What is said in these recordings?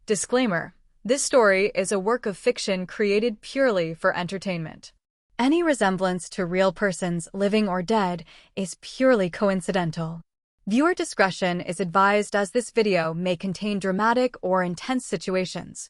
Disclaimer: this story is a work of fiction created purely for entertainment. Any resemblance to real persons, living or dead, is purely coincidental. Viewer discretion is advised as this video may contain dramatic or intense situations.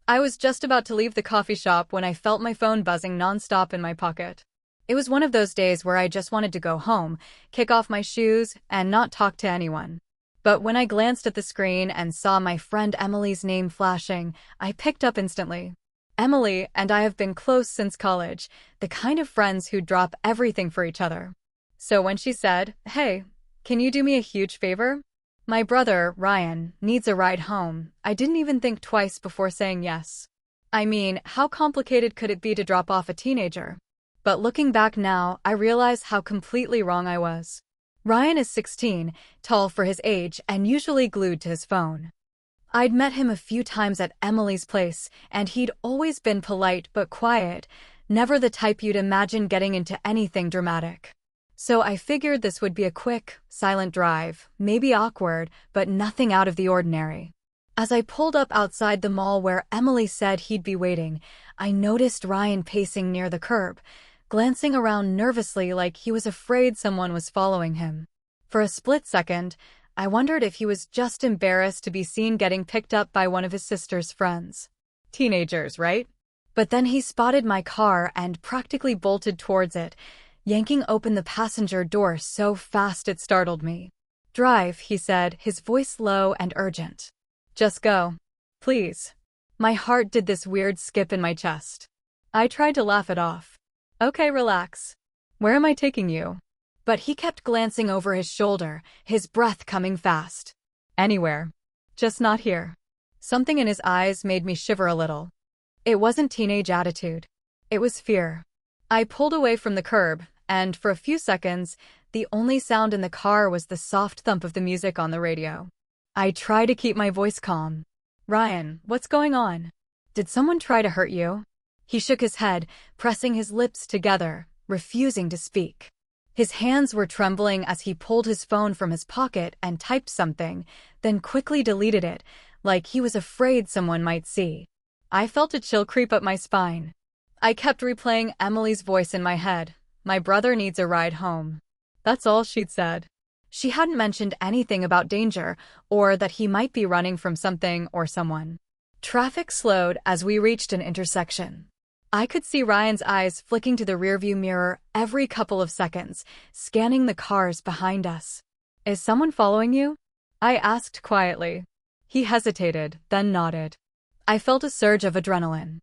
I was just about to leave the coffee shop when I felt my phone buzzing nonstop in my pocket. It was one of those days where I just wanted to go home, kick off my shoes, and not talk to anyone. But when I glanced at the screen and saw my friend Emily's name flashing, I picked up instantly. Emily and I have been close since college, the kind of friends who drop everything for each other. So when she said, "Hey, can you do me a huge favor? My brother, Ryan, needs a ride home," I didn't even think twice before saying yes. I mean, how complicated could it be to drop off a teenager? But looking back now, I realize how completely wrong I was. Ryan is 16, tall for his age, and usually glued to his phone. I'd met him a few times at Emily's place, and he'd always been polite but quiet, never the type you'd imagine getting into anything dramatic. So I figured this would be a quick, silent drive, maybe awkward, but nothing out of the ordinary. As I pulled up outside the mall where Emily said he'd be waiting, I noticed Ryan pacing near the curb, glancing around nervously like he was afraid someone was following him. For a split second, I wondered if he was just embarrassed to be seen getting picked up by one of his sister's friends. Teenagers, right? But then he spotted my car and practically bolted towards it, yanking open the passenger door so fast it startled me. "Drive," he said, his voice low and urgent. "Just go. Please." My heart did this weird skip in my chest. I tried to laugh it off. "Okay, relax. Where am I taking you?" But he kept glancing over his shoulder, his breath coming fast. "Anywhere. Just not here." Something in his eyes made me shiver a little. It wasn't teenage attitude. It was fear. I pulled away from the curb, and for a few seconds, the only sound in the car was the soft thump of the music on the radio. I tried to keep my voice calm. "Ryan, what's going on? Did someone try to hurt you?" He shook his head, pressing his lips together, refusing to speak. His hands were trembling as he pulled his phone from his pocket and typed something, then quickly deleted it, like he was afraid someone might see. I felt a chill creep up my spine. I kept replaying Emily's voice in my head. "My brother needs a ride home." That's all she'd said. She hadn't mentioned anything about danger, or that he might be running from something or someone. Traffic slowed as we reached an intersection. I could see Ryan's eyes flicking to the rearview mirror every couple of seconds, scanning the cars behind us. "Is someone following you?" I asked quietly. He hesitated, then nodded. I felt a surge of adrenaline.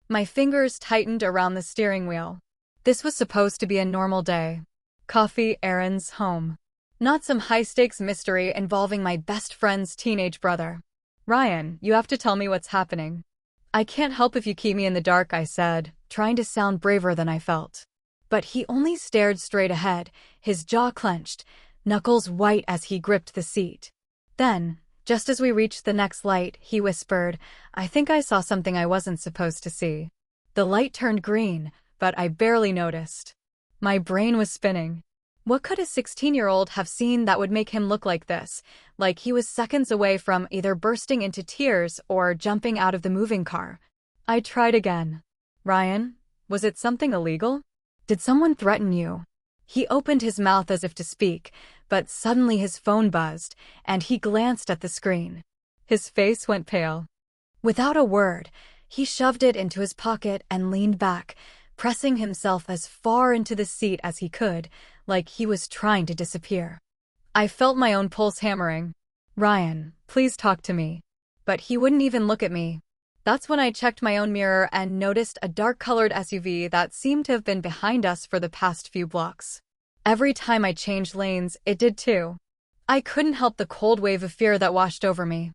My fingers tightened around the steering wheel. This was supposed to be a normal day. Coffee, errands, home. Not some high-stakes mystery involving my best friend's teenage brother. "Ryan, you have to tell me what's happening." "I can't help if you keep me in the dark," I said, trying to sound braver than I felt. But he only stared straight ahead, his jaw clenched, knuckles white as he gripped the seat. Then, just as we reached the next light, he whispered, "I think I saw something I wasn't supposed to see." The light turned green, but I barely noticed. My brain was spinning. What could a 16-year-old have seen that would make him look like this, like he was seconds away from either bursting into tears or jumping out of the moving car? I tried again. "Ryan, was it something illegal? Did someone threaten you?" He opened his mouth as if to speak, but suddenly his phone buzzed, and he glanced at the screen. His face went pale. Without a word, he shoved it into his pocket and leaned back, pressing himself as far into the seat as he could, like he was trying to disappear. I felt my own pulse hammering. "Ryan, please talk to me." But he wouldn't even look at me. That's when I checked my own mirror and noticed a dark-colored SUV that seemed to have been behind us for the past few blocks. Every time I changed lanes, it did too. I couldn't help the cold wave of fear that washed over me.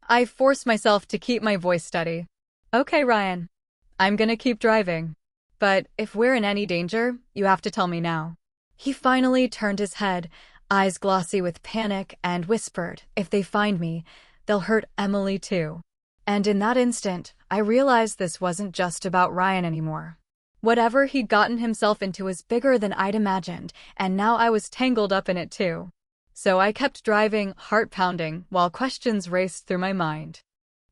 I forced myself to keep my voice steady. "Okay, Ryan. I'm gonna keep driving. But if we're in any danger, you have to tell me now." He finally turned his head, eyes glossy with panic, and whispered, "If they find me, they'll hurt Emily too." And in that instant, I realized this wasn't just about Ryan anymore. Whatever he'd gotten himself into was bigger than I'd imagined, and now I was tangled up in it too. So I kept driving, heart pounding, while questions raced through my mind.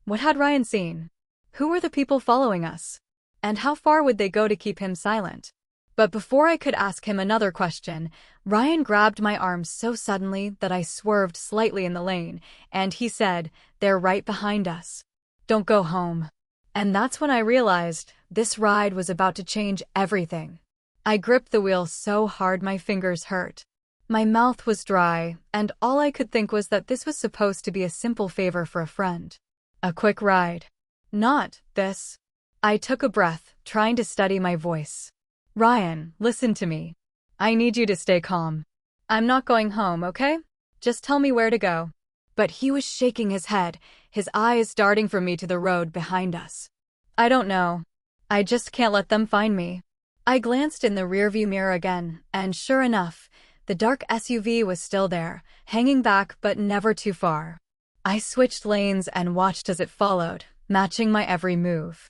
What had Ryan seen? Who were the people following us? And how far would they go to keep him silent? But before I could ask him another question, Ryan grabbed my arm so suddenly that I swerved slightly in the lane, and he said, "They're right behind us. Don't go home." And that's when I realized this ride was about to change everything. I gripped the wheel so hard my fingers hurt. My mouth was dry, and all I could think was that this was supposed to be a simple favor for a friend. A quick ride. Not this. I took a breath, trying to steady my voice. "Ryan, listen to me. I need you to stay calm. I'm not going home, okay? Just tell me where to go." But he was shaking his head, his eyes darting from me to the road behind us. "I don't know. I just can't let them find me." I glanced in the rearview mirror again, and sure enough, the dark SUV was still there, hanging back but never too far. I switched lanes and watched as it followed, matching my every move.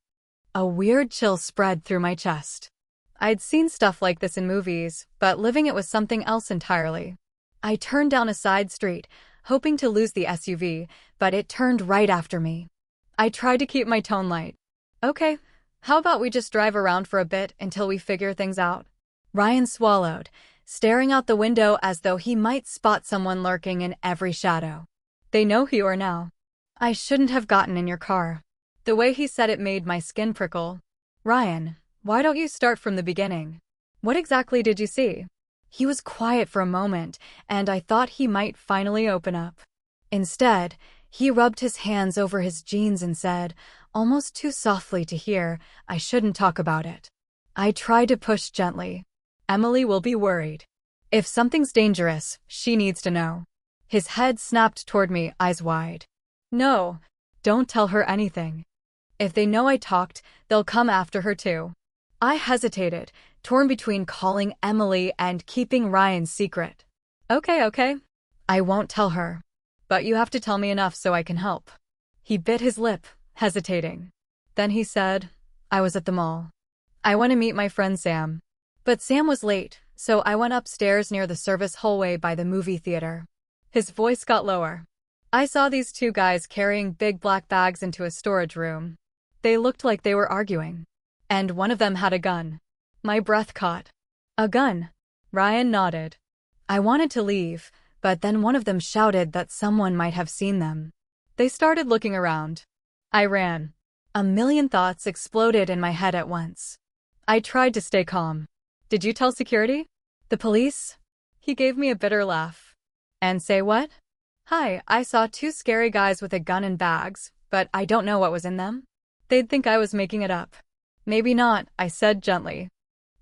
A weird chill spread through my chest. I'd seen stuff like this in movies, but living it was something else entirely. I turned down a side street, hoping to lose the SUV, but it turned right after me. I tried to keep my tone light. "Okay, how about we just drive around for a bit until we figure things out?" Ryan swallowed, staring out the window as though he might spot someone lurking in every shadow. "They know who you are now." I shouldn't have gotten in your car. The way he said it made my skin prickle. "Ryan, why don't you start from the beginning? What exactly did you see?" He was quiet for a moment, and I thought he might finally open up. Instead, he rubbed his hands over his jeans and said, almost too softly to hear, "I shouldn't talk about it." I tried to push gently. "Emily will be worried. If something's dangerous, she needs to know." His head snapped toward me, eyes wide. "No, don't tell her anything. If they know I talked, they'll come after her too." I hesitated, torn between calling Emily and keeping Ryan's secret. Okay. I won't tell her. But you have to tell me enough so I can help." He bit his lip, hesitating. Then he said, "I was at the mall. I went to meet my friend Sam. But Sam was late, so I went upstairs near the service hallway by the movie theater." His voice got lower. "I saw these two guys carrying big black bags into a storage room. They looked like they were arguing. And one of them had a gun." My breath caught. "A gun?" Ryan nodded. I wanted to leave, but then one of them shouted that someone might have seen them. They started looking around. I ran. A million thoughts exploded in my head at once. I tried to stay calm. "Did you tell security? The police?" He gave me a bitter laugh. "And say what?" "Hi, I saw two scary guys with a gun and bags, but I don't know what was in them. They'd think I was making it up." "Maybe not," I said gently.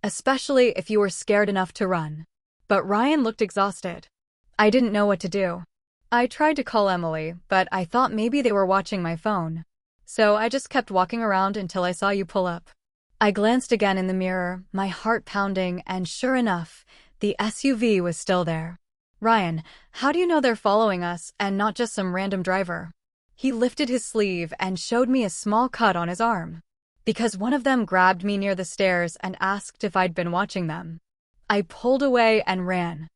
"Especially if you were scared enough to run." But Ryan looked exhausted. I didn't know what to do. I tried to call Emily, but I thought maybe they were watching my phone. So I just kept walking around until I saw you pull up. I glanced again in the mirror, my heart pounding, and sure enough, the SUV was still there. "Ryan, how do you know they're following us and not just some random driver?" He lifted his sleeve and showed me a small cut on his arm. "Because one of them grabbed me near the stairs and asked if I'd been watching them." I pulled away and ran.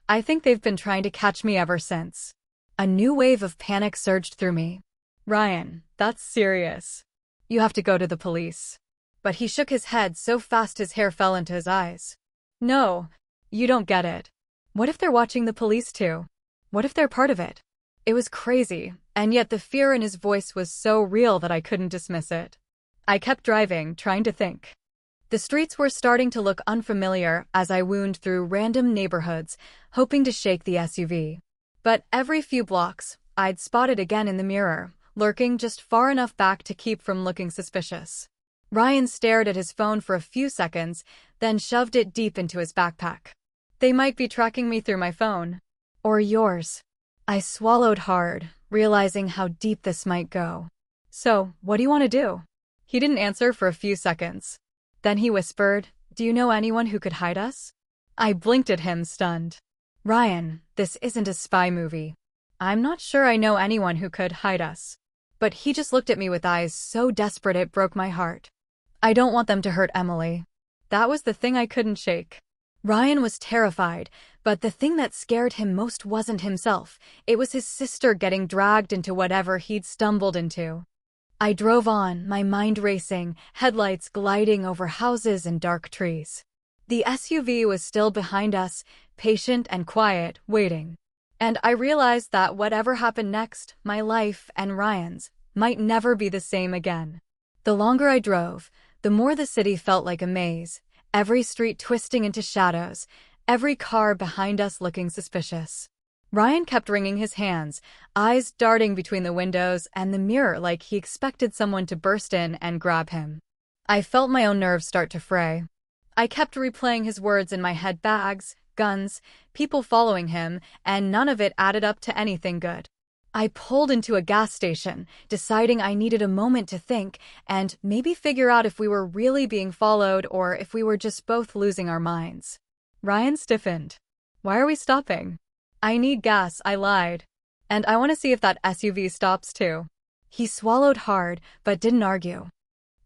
I think they've been trying to catch me ever since. A new wave of panic surged through me. "Ryan, that's serious. You have to go to the police." But he shook his head so fast his hair fell into his eyes. "No, you don't get it. What if they're watching the police too? What if they're part of it?" It was crazy, and yet the fear in his voice was so real that I couldn't dismiss it. I kept driving, trying to think. The streets were starting to look unfamiliar as I wound through random neighborhoods, hoping to shake the SUV. But every few blocks, I'd spot it again in the mirror, lurking just far enough back to keep from looking suspicious. Ryan stared at his phone for a few seconds, then shoved it deep into his backpack. "They might be tracking me through my phone. Or yours." I swallowed hard, realizing how deep this might go. "So, what do you want to do?" He didn't answer for a few seconds. Then he whispered, "Do you know anyone who could hide us?" I blinked at him, stunned. "Ryan, this isn't a spy movie. I'm not sure I know anyone who could hide us." But he just looked at me with eyes so desperate it broke my heart. "I don't want them to hurt Emily." That was the thing I couldn't shake. Ryan was terrified, but the thing that scared him most wasn't himself. It was his sister getting dragged into whatever he'd stumbled into. I drove on, my mind racing, headlights gliding over houses and dark trees. The SUV was still behind us, patient and quiet, waiting. And I realized that whatever happened next, my life and Ryan's might never be the same again. The longer I drove, the more the city felt like a maze, every street twisting into shadows, every car behind us looking suspicious. Ryan kept wringing his hands, eyes darting between the windows and the mirror like he expected someone to burst in and grab him. I felt my own nerves start to fray. I kept replaying his words in my head: bags, guns, people following him, and none of it added up to anything good. I pulled into a gas station, deciding I needed a moment to think and maybe figure out if we were really being followed or if we were just both losing our minds. Ryan stiffened. "Why are we stopping?" "I need gas," I lied. "And I want to see if that SUV stops too." He swallowed hard, but didn't argue.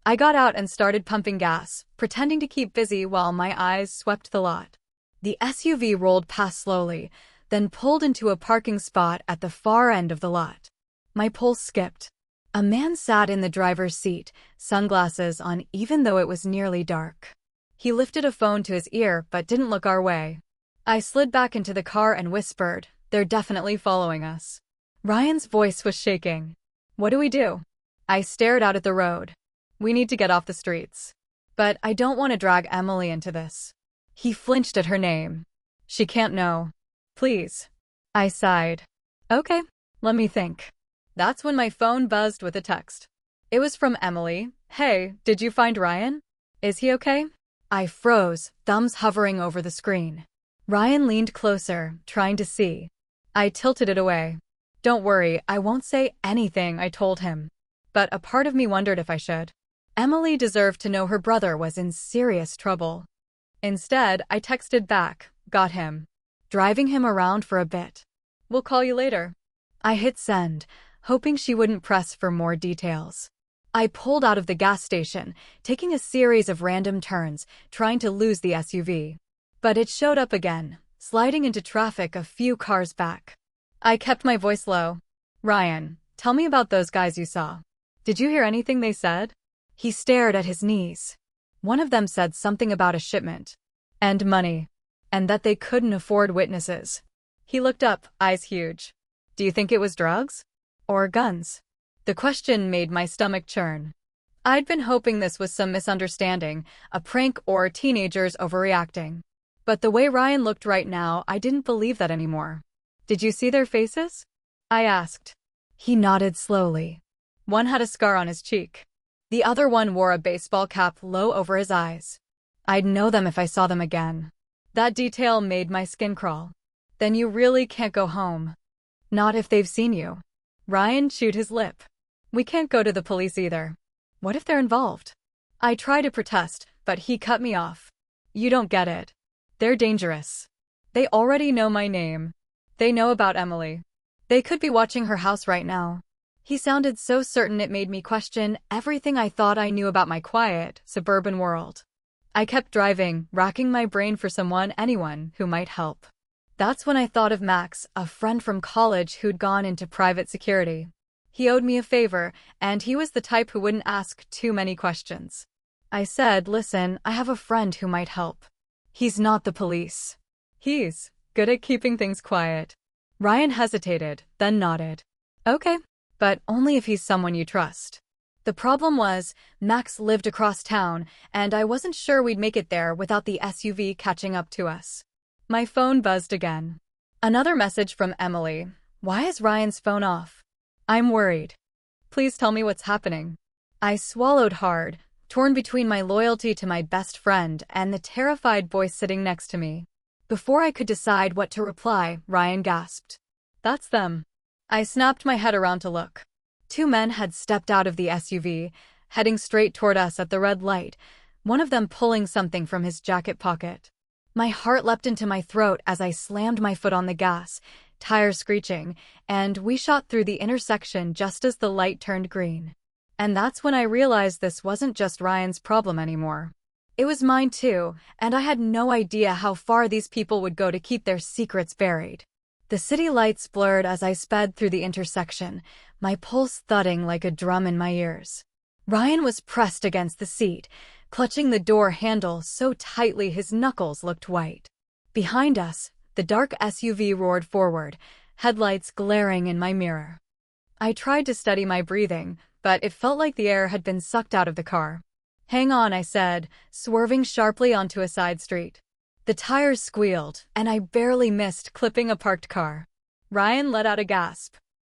I got out and started pumping gas, pretending to keep busy while my eyes swept the lot. The SUV rolled past slowly, then pulled into a parking spot at the far end of the lot. My pulse skipped. A man sat in the driver's seat, sunglasses on even though it was nearly dark. He lifted a phone to his ear but didn't look our way. I slid back into the car and whispered, "They're definitely following us." Ryan's voice was shaking. "What do we do?" I stared out at the road. "We need to get off the streets. But I don't want to drag Emily into this." He flinched at her name. "She can't know. Please." I sighed. "Okay, let me think." That's when my phone buzzed with a text. It was from Emily. "Hey, did you find Ryan? Is he okay?" I froze, thumbs hovering over the screen. Ryan leaned closer, trying to see. I tilted it away. "Don't worry, I won't say anything," I told him. But a part of me wondered if I should. Emily deserved to know her brother was in serious trouble. Instead, I texted back, "Got him. Driving him around for a bit. We'll call you later." I hit send, hoping she wouldn't press for more details. I pulled out of the gas station, taking a series of random turns, trying to lose the SUV. But it showed up again, sliding into traffic a few cars back. I kept my voice low. "Ryan, tell me about those guys you saw. Did you hear anything they said?" He stared at his knees. One of them said something about a shipment. And money. And that they couldn't afford witnesses. He looked up, eyes huge. "Do you think it was drugs? Or guns?" The question made my stomach churn. I'd been hoping this was some misunderstanding, a prank or teenagers overreacting. But the way Ryan looked right now, I didn't believe that anymore. "Did you see their faces?" I asked. He nodded slowly. One had a scar on his cheek. The other one wore a baseball cap low over his eyes. I'd know them if I saw them again. That detail made my skin crawl. "Then you really can't go home." "Not if they've seen you." Ryan chewed his lip. "We can't go to the police either. What if they're involved?" I tried to protest, but he cut me off. "You don't get it. They're dangerous. They already know my name. They know about Emily. They could be watching her house right now." He sounded so certain it made me question everything I thought I knew about my quiet, suburban world. I kept driving, racking my brain for anyone who might help. That's when I thought of Max, a friend from college who'd gone into private security. He owed me a favor, and he was the type who wouldn't ask too many questions. I said, "Listen, I have a friend who might help. He's not the police. He's good at keeping things quiet." Ryan hesitated, then nodded. "Okay, but only if he's someone you trust." The problem was, Max lived across town, and I wasn't sure we'd make it there without the SUV catching up to us. My phone buzzed again. Another message from Emily. "Why is Ryan's phone off? I'm worried. Please tell me what's happening." I swallowed hard, torn between my loyalty to my best friend and the terrified boy sitting next to me. Before I could decide what to reply, Ryan gasped. "That's them." I snapped my head around to look. Two men had stepped out of the SUV, heading straight toward us at the red light, one of them pulling something from his jacket pocket. My heart leapt into my throat as I slammed my foot on the gas, tires screeching, and we shot through the intersection just as the light turned green. And that's when I realized this wasn't just Ryan's problem anymore. It was mine too, and I had no idea how far these people would go to keep their secrets buried. The city lights blurred as I sped through the intersection, my pulse thudding like a drum in my ears. Ryan was pressed against the seat, clutching the door handle so tightly his knuckles looked white. Behind us, the dark SUV roared forward, headlights glaring in my mirror. I tried to steady my breathing, but it felt like the air had been sucked out of the car. "Hang on," I said, swerving sharply onto a side street. The tires squealed, and I barely missed clipping a parked car. Ryan let out a gasp.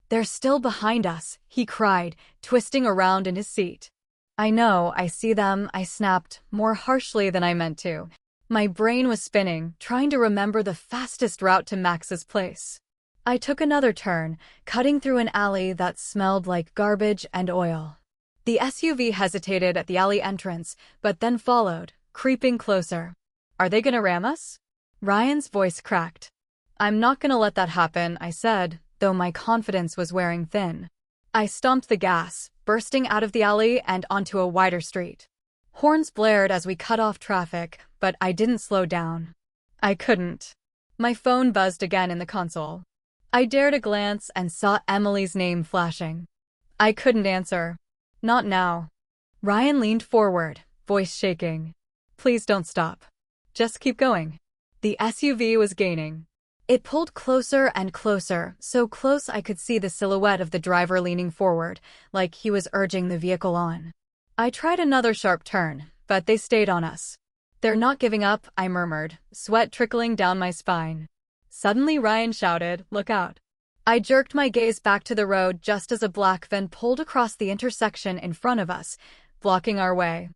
"They're still behind us," he cried, twisting around in his seat. "I know, I see them," I snapped, more harshly than I meant to. My brain was spinning, trying to remember the fastest route to Max's place. I took another turn, cutting through an alley that smelled like garbage and oil. The SUV hesitated at the alley entrance, but then followed, creeping closer. "Are they gonna ram us?" Ryan's voice cracked. "I'm not gonna let that happen," I said, though my confidence was wearing thin. I stomped the gas, bursting out of the alley and onto a wider street. Horns blared as we cut off traffic, but I didn't slow down. I couldn't. My phone buzzed again in the console. I dared a glance and saw Emily's name flashing. I couldn't answer. Not now. Ryan leaned forward, voice shaking. "Please don't stop. Just keep going." The SUV was gaining. It pulled closer and closer, so close I could see the silhouette of the driver leaning forward, like he was urging the vehicle on. I tried another sharp turn, but they stayed on us. "They're not giving up," I murmured, sweat trickling down my spine. Suddenly Ryan shouted, "Look out." I jerked my gaze back to the road just as a black van pulled across the intersection in front of us, blocking our way.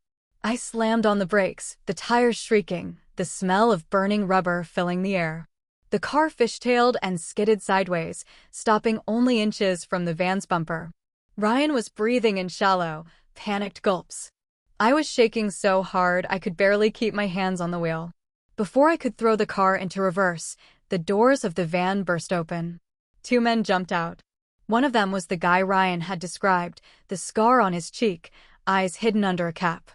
I slammed on the brakes, the tires shrieking, the smell of burning rubber filling the air. The car fishtailed and skidded sideways, stopping only inches from the van's bumper. Ryan was breathing in shallow, panicked gulps. I was shaking so hard I could barely keep my hands on the wheel. Before I could throw the car into reverse, the doors of the van burst open. Two men jumped out. One of them was the guy Ryan had described, the scar on his cheek, eyes hidden under a cap.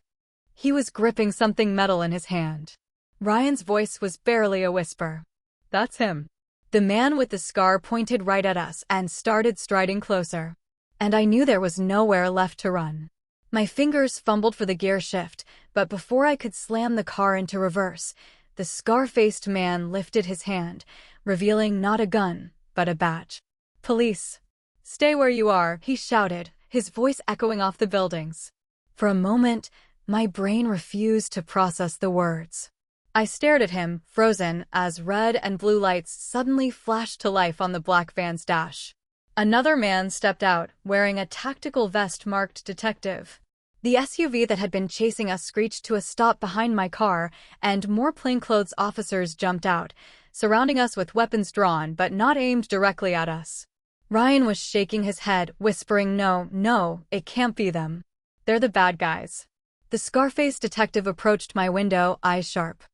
He was gripping something metal in his hand. Ryan's voice was barely a whisper. "That's him." The man with the scar pointed right at us and started striding closer. And I knew there was nowhere left to run. My fingers fumbled for the gear shift, but before I could slam the car into reverse, the scar-faced man lifted his hand, revealing not a gun, but a badge. "Police. Stay where you are," he shouted, his voice echoing off the buildings. For a moment, my brain refused to process the words. I stared at him, frozen, as red and blue lights suddenly flashed to life on the black van's dash. Another man stepped out, wearing a tactical vest marked detective. The SUV that had been chasing us screeched to a stop behind my car, and more plainclothes officers jumped out, surrounding us with weapons drawn but not aimed directly at us. Ryan was shaking his head, whispering, "No, no, it can't be them. They're the bad guys." The scar-faced detective approached my window, eyes sharp.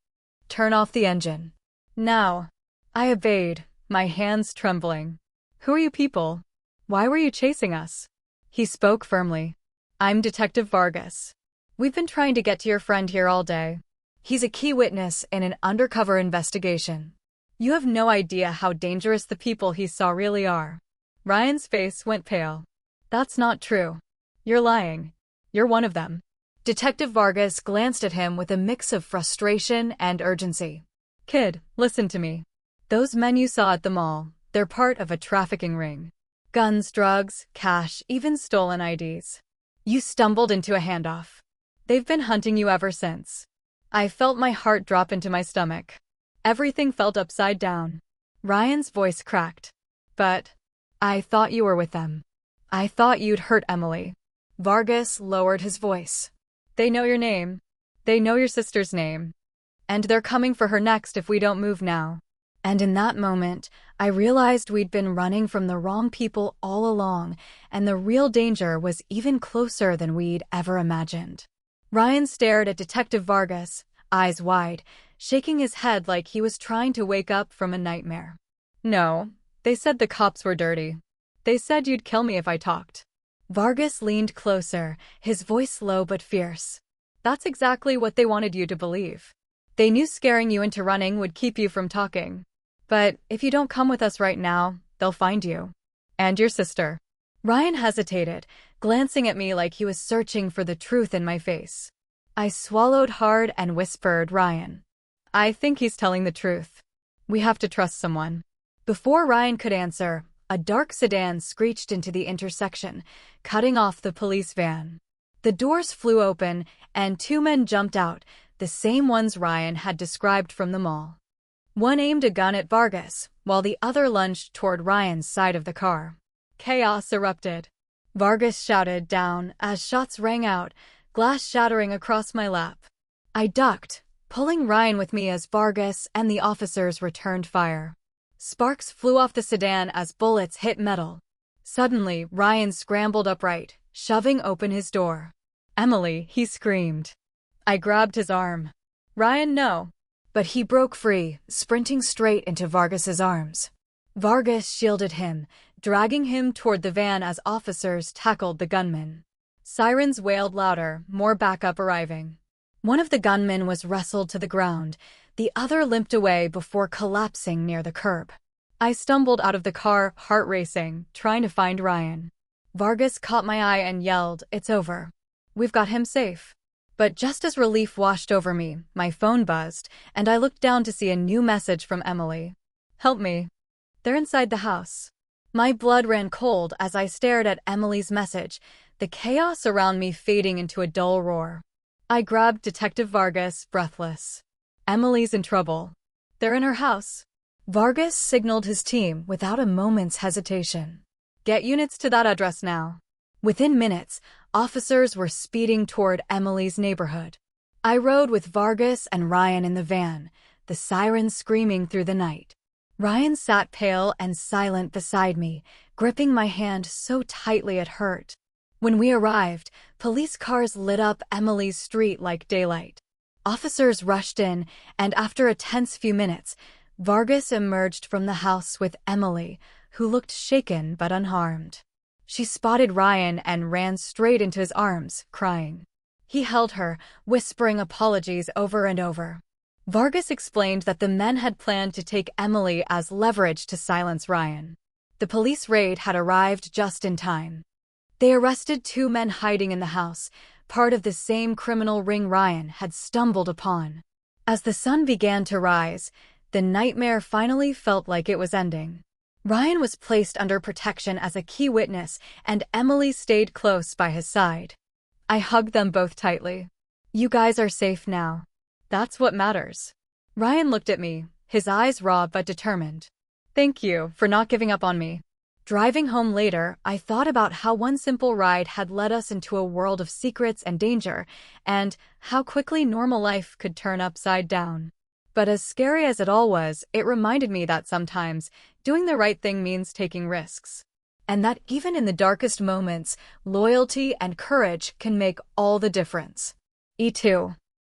"Turn off the engine. Now." I obeyed, my hands trembling. "Who are you people? Why were you chasing us?" He spoke firmly. "I'm Detective Vargas. We've been trying to get to your friend here all day. He's a key witness in an undercover investigation. You have no idea how dangerous the people he saw really are." Ryan's face went pale. "That's not true. You're lying. You're one of them." Detective Vargas glanced at him with a mix of frustration and urgency. "Kid, listen to me. Those men you saw at the mall, they're part of a trafficking ring. Guns, drugs, cash, even stolen IDs. You stumbled into a handoff. They've been hunting you ever since." I felt my heart drop into my stomach. Everything felt upside down. Ryan's voice cracked. "But I thought you were with them. I thought you'd hurt Emily." Vargas lowered his voice. "They know your name. They know your sister's name. And they're coming for her next if we don't move now." And in that moment, I realized we'd been running from the wrong people all along, and the real danger was even closer than we'd ever imagined. Ryan stared at Detective Vargas, eyes wide, shaking his head like he was trying to wake up from a nightmare. "No, they said the cops were dirty. They said you'd kill me if I talked." Vargas leaned closer, his voice low but fierce. "That's exactly what they wanted you to believe. They knew scaring you into running would keep you from talking. But if you don't come with us right now, they'll find you. And your sister. Ryan hesitated, glancing at me like he was searching for the truth in my face. I swallowed hard and whispered, Ryan. I think he's telling the truth. We have to trust someone. Before Ryan could answer, a dark sedan screeched into the intersection, cutting off the police van. The doors flew open, and two men jumped out, the same ones Ryan had described from the mall. One aimed a gun at Vargas, while the other lunged toward Ryan's side of the car. Chaos erupted. Vargas shouted down as shots rang out, glass shattering across my lap. I ducked, pulling Ryan with me as Vargas and the officers returned fire. Sparks flew off the sedan as bullets hit metal. Suddenly, Ryan scrambled upright, shoving open his door. Emily, he screamed. I grabbed his arm. Ryan, no. But he broke free, sprinting straight into Vargas's arms. Vargas shielded him, dragging him toward the van as officers tackled the gunman. Sirens wailed louder, more backup arriving. One of the gunmen was wrestled to the ground, the other limped away before collapsing near the curb. I stumbled out of the car, heart racing, trying to find Ryan. Vargas caught my eye and yelled, "It's over. We've got him safe." But just as relief washed over me, my phone buzzed, and I looked down to see a new message from Emily. Help me. They're inside the house. My blood ran cold as I stared at Emily's message, the chaos around me fading into a dull roar. I grabbed Detective Vargas, breathless. Emily's in trouble. They're in her house. Vargas signaled his team without a moment's hesitation. Get units to that address now. Within minutes, officers were speeding toward Emily's neighborhood. I rode with Vargas and Ryan in the van, the sirens screaming through the night. Ryan sat pale and silent beside me, gripping my hand so tightly it hurt. When we arrived, police cars lit up Emily's street like daylight. Officers rushed in, and after a tense few minutes, Vargas emerged from the house with Emily, who looked shaken but unharmed. She spotted Ryan and ran straight into his arms, crying. He held her, whispering apologies over and over. Vargas explained that the men had planned to take Emily as leverage to silence Ryan. The police raid had arrived just in time. They arrested two men hiding in the house, part of the same criminal ring Ryan had stumbled upon. As the sun began to rise, the nightmare finally felt like it was ending. Ryan was placed under protection as a key witness, and Emily stayed close by his side. I hugged them both tightly. You guys are safe now. That's what matters. Ryan looked at me, his eyes raw but determined. Thank you for not giving up on me. Driving home later, I thought about how one simple ride had led us into a world of secrets and danger, and how quickly normal life could turn upside down. But as scary as it all was, it reminded me that sometimes doing the right thing means taking risks. And that even in the darkest moments, loyalty and courage can make all the difference. E2.